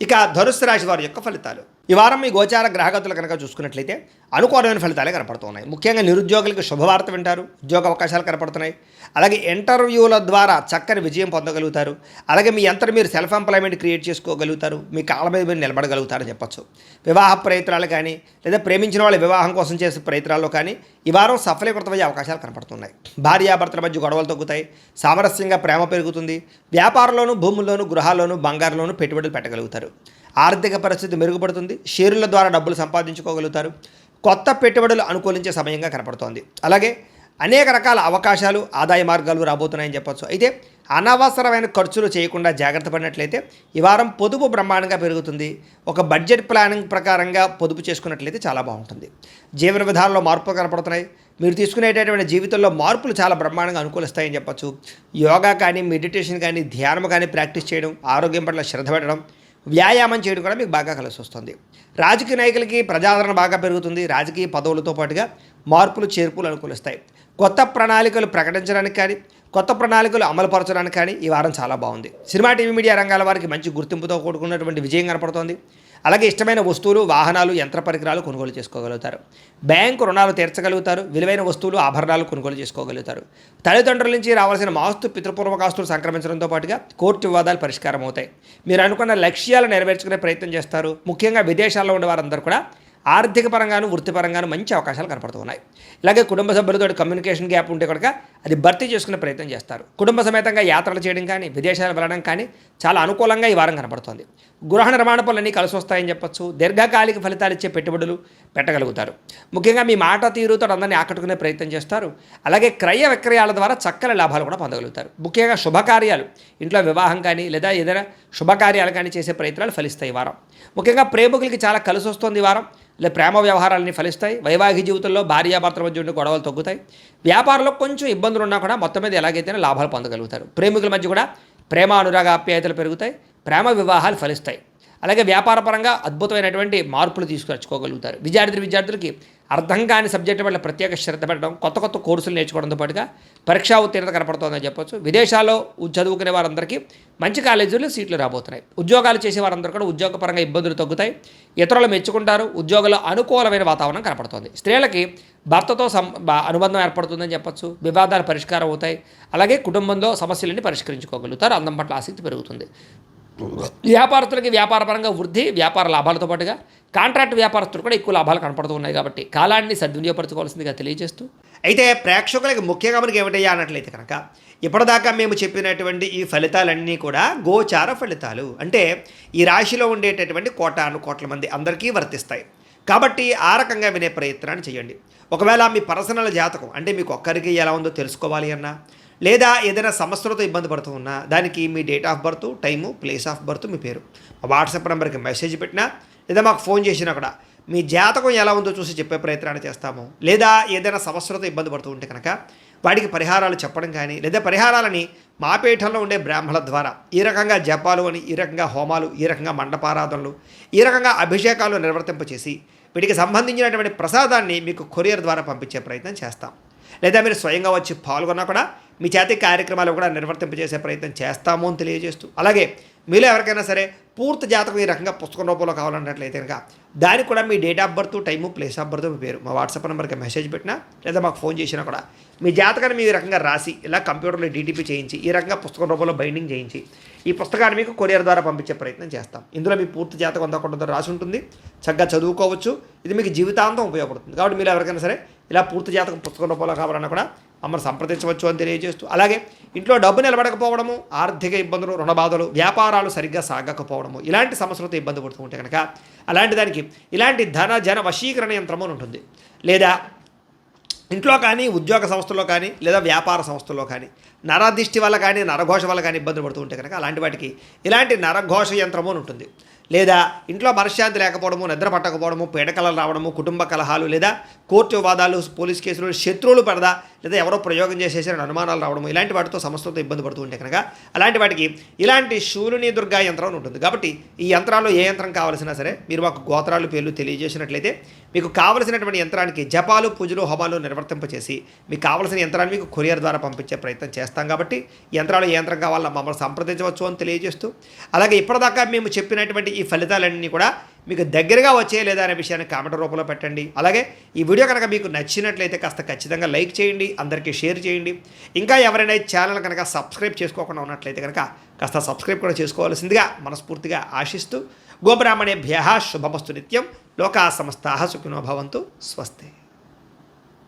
ఇక ధనుస్సు రాశి వారి యొక్క ఫలితాలు. ఈ వారం మీ గోచార గ్రహగతులు కనుక చూసుకున్నట్లయితే అనుకూలమైన ఫలితాలే కనపడుతున్నాయి. ముఖ్యంగా నిరుద్యోగులకు శుభవార్త వింటారు, ఉద్యోగ అవకాశాలు కనపడుతున్నాయి. అలాగే ఇంటర్వ్యూల ద్వారా చక్కని విజయం పొందగలుగుతారు. అలాగే మీ అంతటి మీరు సెల్ఫ్ ఎంప్లాయ్మెంట్ క్రియేట్ చేసుకోగలుగుతారు, మీ కాళ్ళ మీద మీరు నిలబడగలుగుతారని చెప్పచ్చు. వివాహ ప్రయత్నాలు కానీ లేదా ప్రేమించిన వాళ్ళ వివాహం కోసం చేసే ప్రయత్నాల్లో కానీ ఈ వారం సఫలీకృతమయ్యే అవకాశాలు కనపడుతున్నాయి. భార్యాభర్తల మధ్య గొడవలు తగ్గుతాయి, సామరస్యంగా ప్రేమ పెరుగుతుంది. వ్యాపారంలోనూ, భూముల్లోనూ, గృహాల్లోనూ, బంగారంలోనూ పెట్టుబడులు పెట్టగలుగుతారు. ఆర్థిక పరిస్థితి మెరుగుపడుతుంది. షేర్ల ద్వారా డబ్బులు సంపాదించుకోగలుగుతారు. కొత్త పెట్టుబడులు అనుకూలించే సమయంగా కనపడుతోంది. అలాగే అనేక రకాల అవకాశాలు, ఆదాయ మార్గాలు రాబోతున్నాయని చెప్పొచ్చు. అయితే అనవసరమైన ఖర్చులు చేయకుండా జాగ్రత్త పడినట్లయితే ఈ వారం పొదుపు బ్రహ్మాండంగా పెరుగుతుంది. ఒక బడ్జెట్ ప్లానింగ్ ప్రకారంగా పొదుపు చేసుకున్నట్లయితే చాలా బాగుంటుంది. జీవన విధానంలో మార్పులు కనపడుతున్నాయి. మీరు తీసుకునేటటువంటి జీవితంలో మార్పులు చాలా బ్రహ్మాండంగా అనుకూలిస్తాయని చెప్పొచ్చు. యోగా కానీ, మెడిటేషన్ కానీ, ధ్యానం కానీ ప్రాక్టీస్ చేయడం, ఆరోగ్యం పట్ల శ్రద్ధ పెట్టడం, వ్యాయామం చేయడం కూడా మీకు బాగా కలిసి వస్తుంది. రాజకీయ నాయకులకి ప్రజాదరణ బాగా పెరుగుతుంది. రాజకీయ పదవులతో పాటుగా మార్పులు, చేర్పులు అనుకూలిస్తాయి. కొత్త ప్రణాళికలు ప్రకటించడానికి కానీ, కొత్త ప్రణాళికలు అమలుపరచడానికి కానీ ఈ వారం చాలా బాగుంది. సినిమా, టీవీ, మీడియా రంగాల వారికి మంచి గుర్తింపుతో కూడుకున్నటువంటి విజయం కనపడుతోంది. అలాగే ఇష్టమైన వస్తువులు, వాహనాలు, యంత్ర పరికరాలు కొనుగోలు చేసుకోగలుగుతారు. బ్యాంకు రుణాలు తీర్చగలుగుతారు. విలువైన వస్తువులు, ఆభరణాలు కొనుగోలు చేసుకోగలుగుతారు. తల్లిదండ్రుల నుంచి రావాల్సిన ఆస్తు, పితృపూర్వకాస్తులు సంక్రమించడంతో పాటుగా కోర్టు వివాదాలు పరిష్కారం అవుతాయి. మీరు అనుకున్న లక్ష్యాలు నెరవేర్చుకునే ప్రయత్నం చేస్తారు. ముఖ్యంగా విదేశాల్లో ఉండే వారందరూ కూడా ఆర్థిక పరంగాను, వృత్తిపరంగాను మంచి అవకాశాలు కనపడుతున్నాయి. ఇలాగే కుటుంబ సభ్యులతో కమ్యూనికేషన్ గ్యాప్ ఉంటే కనుక అది భర్తీ చేసుకునే ప్రయత్నం చేస్తారు. కుటుంబ సమేతంగా యాత్రలు చేయడం కానీ, విదేశాలు వెళ్ళడం కానీ చాలా అనుకూలంగా ఈ వారం కనపడుతుంది. గృహ నిర్మాణ పనులన్నీ కలిసి వస్తాయని చెప్పొచ్చు. దీర్ఘకాలిక ఫలితాలు ఇచ్చే పెట్టుబడులు పెట్టగలుగుతారు. ముఖ్యంగా మీ మాట తీరుతో అందరినీ ఆకట్టుకునే ప్రయత్నం చేస్తారు. అలాగే క్రయ విక్రయాల ద్వారా చక్కని లాభాలు కూడా పొందగలుగుతారు. ముఖ్యంగా శుభకార్యాలు, ఇంట్లో వివాహం కానీ లేదా ఏదైనా శుభకార్యాలు కానీ చేసే ప్రయత్నాలు ఫలిస్తాయి ఈ వారం. ముఖ్యంగా ప్రేమికులకి చాలా కలిసి వస్తుంది ఈ వారం. లేదా ప్రేమ వ్యవహారాలన్నీ ఫలిస్తాయి. వైవాహిక జీవితంలో భార్యాభర్తల మధ్య ఉండే గొడవలు తగ్గుతాయి. వ్యాపారంలో కొంచెం ఇబ్బందులు ఉన్నా కూడా మొత్తం మీద ఎలాగైతేనే లాభాలు పొందగలుగుతారు. ప్రేమికుల మధ్య కూడా ప్రేమ, అనురాగ, ఆప్యాయతలు పెరుగుతాయి. ప్రేమ వివాహాలు ఫలిస్తాయి. అలాగే వ్యాపారపరంగా అద్భుతమైనటువంటి మార్పులు తీసుకొచ్చుకోగలుగుతారు. విద్యార్థులకి అర్థం కాని సబ్జెక్టు వల్ల ప్రత్యేక శ్రద్ధ పెట్టడం, కొత్త కొత్త కోర్సులు నేర్చుకోవడంతో పాటుగా పరీక్షా ఉత్తీర్ణత కనపడుతుందని చెప్పొచ్చు. విదేశాల్లో చదువుకునే వారందరికీ మంచి కాలేజీల్లో సీట్లు రాబోతున్నాయి. ఉద్యోగాలు చేసే వారందరూ కూడా ఉద్యోగపరంగా ఇబ్బందులు తగ్గుతాయి. ఇతరులు మెచ్చుకుంటారు. ఉద్యోగంలో అనుకూలమైన వాతావరణం కనపడుతుంది. స్త్రీలకి భర్తతో అనుబంధం ఏర్పడుతుందని చెప్పొచ్చు. వివాదాలు పరిష్కారం అవుతాయి. అలాగే కుటుంబంలో సమస్యలన్నీ పరిష్కరించుకోగలుగుతారు. అందం పట్ల ఆసక్తి పెరుగుతుంది. వ్యాపారస్తులకి వ్యాపారపరంగా వృద్ధి, వ్యాపార లాభాలతో పాటుగా కాంట్రాక్ట్ వ్యాపారస్తులు కూడా ఎక్కువ లాభాలు కనపడుతూ ఉన్నాయి. కాబట్టి కాలాన్ని సద్వినియోగపరచుకోవాల్సిందిగా తెలియజేస్తూ, అయితే ప్రేక్షకులకి ముఖ్యంగా మనకి ఏమిటయ్యా అన్నట్లయితే కనుక ఇప్పటిదాకా మేము చెప్పినటువంటి ఈ ఫలితాలన్నీ కూడా గోచార ఫలితాలు. అంటే ఈ రాశిలో ఉండేటటువంటి కోట్ల మంది అందరికీ వర్తిస్తాయి. కాబట్టి ఆ రకంగా వినే ప్రయత్నాన్ని చేయండి. ఒకవేళ మీ పర్సనల్ జాతకం అంటే మీకు ఒక్కరికి ఎలా ఉందో తెలుసుకోవాలి అన్నా, లేదా ఏదైనా సమస్యలతో ఇబ్బంది పడుతూ ఉన్నా దానికి మీ date of birth, time, place of birth, మీ పేరు మా వాట్సాప్ నెంబర్కి మెసేజ్ పెట్టినా లేదా మాకు ఫోన్ చేసినా కూడా మీ జాతకం ఎలా ఉందో చూసి చెప్పే ప్రయత్నాన్ని చేస్తాము. లేదా ఏదైనా సమస్యలతో ఇబ్బంది పడుతూ ఉంటే కనుక వాటికి పరిహారాలు చెప్పడం కానీ, లేదా పరిహారాలని మా పీఠంలో ఉండే బ్రాహ్మణుల ద్వారా ఈ రకంగా జపాలు అని, ఈ రకంగా హోమాలు, ఈ రకంగా మండపారాధనలు, ఈ రకంగా అభిషేకాలు నిర్వర్తింపచేసి వీటికి సంబంధించినటువంటి ప్రసాదాన్ని మీకు కొరియర్ ద్వారా పంపించే ప్రయత్నం చేస్తాం. లేదా మీరు స్వయంగా వచ్చి పాల్గొన్నా కూడా మీ చేతి కార్యక్రమాలు కూడా నిర్వర్తింపజేసే ప్రయత్నం చేస్తాము అని తెలియజేస్తూ, అలాగే మీలో ఎవరికైనా సరే పూర్తి జాతకం ఈ రకంగా పుస్తకం రూపంలో కావాలన్నట్లయితే కనుక దానికి కూడా మీ date of birth, time, place of birth, మీ పేరు మా వాట్సాప్ నెంబర్కి మెసేజ్ పెట్టినా లేదా మాకు ఫోన్ చేసినా కూడా మీ జాతకాన్ని మీ రకంగా రాసి ఇలా కంప్యూటర్లో డీటీపీ చేయించి ఈ రకంగా పుస్తకం రూపంలో బైండింగ్ చేయించి ఈ పుస్తకాన్ని మీకు కొరియర్ ద్వారా పంపించే ప్రయత్నం చేస్తాం. ఇందులో మీ పూర్తి జాతకం అందకుండా రాసి ఉంటుంది. చక్కగా చదువుకోవచ్చు. ఇది మీకు జీవితాంతం ఉపయోగపడుతుంది. కాబట్టి మీరు ఎవరికైనా సరే ఇలా పూర్తి జాతకం పుస్తకం రూపంలో కావాలన్నా కూడా మమ్మల్ని సంప్రదించవచ్చు అని తెలియజేస్తూ, అలాగే ఇంట్లో డబ్బు నిలబడకపోవడము, ఆర్థిక ఇబ్బందులు, రుణ బాధలు, వ్యాపారాలు సరిగ్గా సాగకపోవడము, ఇలాంటి సమస్యలతో ఇబ్బంది పడుతూ ఉంటే కనుక అలాంటి దానికి ఇలాంటి జన వశీకరణ యంత్రము అని ఉంటుంది. లేదా ఇంట్లో కానీ, ఉద్యోగ సంస్థల్లో కానీ, లేదా వ్యాపార సంస్థల్లో కానీ నరదిష్టి వల్ల కానీ, నరఘోష వల్ల కానీ ఇబ్బంది పడుతూ ఉంటే కనుక అలాంటి వాటికి ఇలాంటి నరఘోష యంత్రము అని ఉంటుంది. లేదా ఇంట్లో మనశ్శాంతి లేకపోవడము, నిద్ర పట్టకపోవడము, పీడకలలు రావడము, కుటుంబ కలహాలు, లేదా కోర్టు వివాదాలు, పోలీస్ కేసులు, శత్రువులు పడదా, లేదా ఎవరో ప్రయోగం చేసేసిన అనుమానాలు రావడము, ఇలాంటి వాటితో సమస్యలతో ఇబ్బంది పడుతూ ఉంటే కనుక అలాంటి వాటికి ఇలాంటి శూలిని దుర్గా యంత్రం ఉంటుంది. కాబట్టి ఈ యంత్రాల్లో ఏ యంత్రం కావాల్సినా సరే మీరు మాకు గోత్రాలు, పేర్లు తెలియజేసినట్లయితే మీకు కావలసినటువంటి యంత్రానికి జపాలు, పూజలు, హోమాలు నిర్వర్తింపచేసి మీకు కావలసిన యంత్రాన్ని మీకు కొరియర్ ద్వారా పంపించే ప్రయత్నం చేస్తాం. కాబట్టి యంత్రాలు ఏ యంత్రం కావాలన్నా మమ్మల్ని సంప్రదించవచ్చు అని తెలియజేస్తూ, అలాగే ఇప్పటిదాకా మేము చెప్పినటువంటి ఈ ఫలితాలన్నీ కూడా మీకు దగ్గరగా వచ్చే లేదా అనే విషయాన్ని కామెంట్ రూపంలో పెట్టండి. అలాగే ఈ వీడియో కనుక మీకు నచ్చినట్లయితే కాస్త ఖచ్చితంగా లైక్ చేయండి, అందరికీ షేర్ చేయండి. ఇంకా ఎవరైనా ఈ ఛానల్ కనుక సబ్స్క్రైబ్ చేసుకోకుండా ఉన్నట్లయితే కనుక కాస్త సబ్స్క్రైబ్ కూడా చేసుకోవాల్సిందిగా మనస్ఫూర్తిగా ఆశిస్తూ గోబ్రాహ్మణేభ్యః శుభమస్తు నిత్యం. లోకా సమస్తాః సుఖినో భవంతు. స్వస్తి.